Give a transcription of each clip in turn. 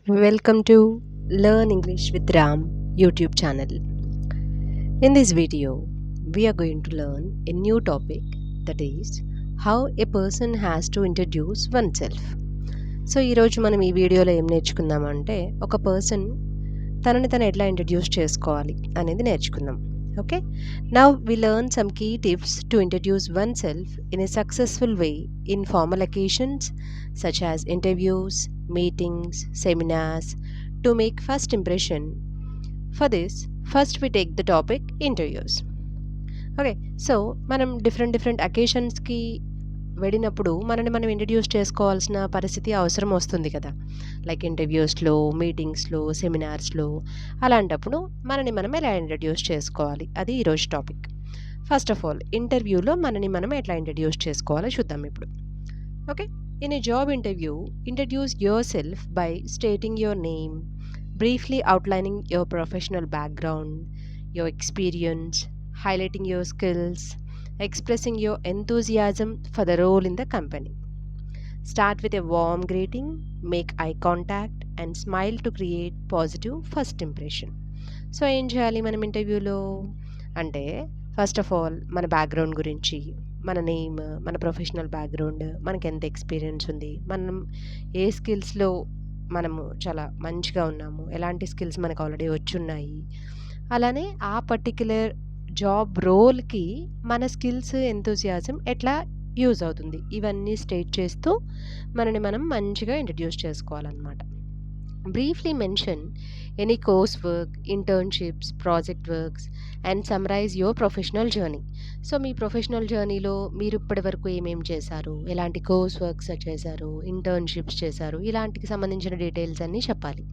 Welcome to Learn English with Ram YouTube channel. In this video, we are going to learn a new topic, that is how a person has to introduce oneself. So ఈరోజు మనం ఈ వీడియోలో ఏం నేర్చుకుందామంటే ఒక person తనని తను ఎట్లా introduce చేసుకోవాలి అనేది నేర్చుకుందాం. Okay, now we learn some key tips to introduce oneself in a successful way in formal occasions such as interviews, meetings, seminars, to make first impression. For this, first we take the topic interviews. Okay, so మనం different అకేషన్స్కి వెళ్ళినప్పుడు మనని మనం introduce చేసుకోవాల్సిన పరిస్థితి అవసరం వస్తుంది కదా, like ఇంటర్వ్యూస్లో, మీటింగ్స్లో, సెమినార్స్లో. అలాంటప్పుడు మనని మనం ఎలా ఇంట్రడ్యూస్ చేసుకోవాలి, అది ఈరోజు టాపిక్. ఫస్ట్ ఆఫ్ ఆల్, ఇంటర్వ్యూలో మనని మనం ఎట్లా ఇంట్రడ్యూస్ చేసుకోవాలో చూద్దాం ఇప్పుడు. Okay, in a job interview, introduce yourself by stating your name, briefly outlining your professional background, your experience, highlighting your skills, expressing your enthusiasm for the role in the company. Start with a warm greeting, make eye contact, and smile to create positive first impression. So ఏం చేయాలి మనం ఇంటర్వ్యూలో అంటే, first of all మన background గురించి, మన name, మన professional background, మనకి ఎంత ఎక్స్పీరియన్స్ ఉంది, మనం ఏ స్కిల్స్లో మనము చాలా మంచిగా ఉన్నాము, ఎలాంటి స్కిల్స్ మనకు ఆల్రెడీ వచ్చున్నాయి, అలానే ఆ పర్టిక్యులర్ జాబ్ రోల్కి మన స్కిల్స్, ఎంతూజియాజం ఎట్లా యూజ్ అవుతుంది, ఇవన్నీ స్టేట్ చేస్తూ మనని మనం మంచిగా ఇంట్రడ్యూస్ చేసుకోవాలన్నమాట. Briefly mention any coursework, internships, project works, and summarize your professional journey. So me professional జర్నీలో మీరు ఇప్పటి వరకు ఏమేమి చేశారు, ఎలాంటి కోర్స్ వర్క్స్ చేశారు, ఇంటర్న్షిప్స్ చేశారు, ఇలాంటికి సంబంధించిన డీటెయిల్స్ అన్నీ చెప్పాలి.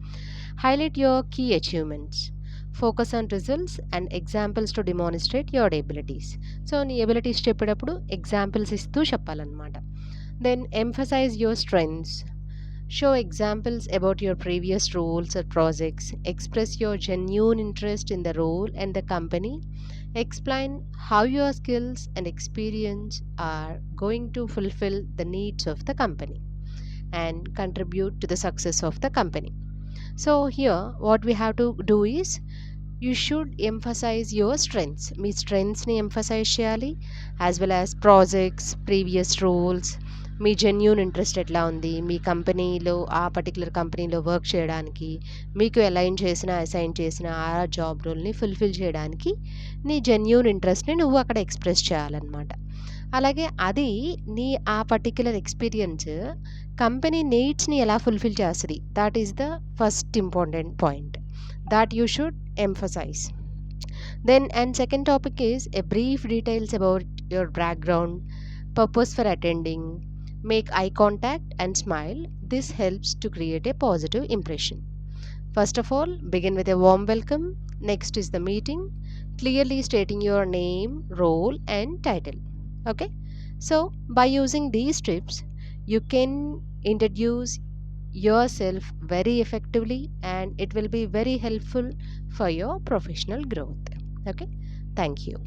Highlight your key achievements, focus on results and examples to demonstrate your abilities. So నీ ఎబిలిటీస్ చెప్పేటప్పుడు ఎగ్జాంపుల్స్ ఇస్తూ చెప్పాలన్నమాట. Then emphasize your strengths, show examples about your previous roles or projects, express your genuine interest in the role and the company, explain how your skills and experience are going to fulfill the needs of the company and contribute to the success of the company. So here what we have to do is, you should emphasize your strengths. మీ స్ట్రెంగ్స్ని emphasize చేయాలి, as well as projects, previous roles, మీ genuine interest ఎట్లా ఉంది, మీ కంపెనీలో, ఆ particular కంపెనీలో work చేయడానికి, మీకు అసైన్ చేసిన ఆ జాబ్ రోల్ని ఫుల్ఫిల్ చేయడానికి నీ జెన్యూన్ ఇంట్రెస్ట్ని నువ్వు అక్కడ ఎక్స్ప్రెస్ చేయాలన్నమాట. అలాగే అది నీ ఆ పర్టిక్యులర్ ఎక్స్పీరియన్స్ కంపెనీ నీడ్స్ని ఎలా ఫుల్ఫిల్ చేస్తుంది, that is the first important point that you should emphasize. Then, and second topic is a brief details about your background, purpose for attending, make eye contact and smile. This helps to create a positive impression. First of all, begin with a warm welcome. Next is the meeting, clearly stating your name, role and title. Okay, so by using these tips, you can introduce yourself very effectively and it will be very helpful for your professional growth. Okay, thank you.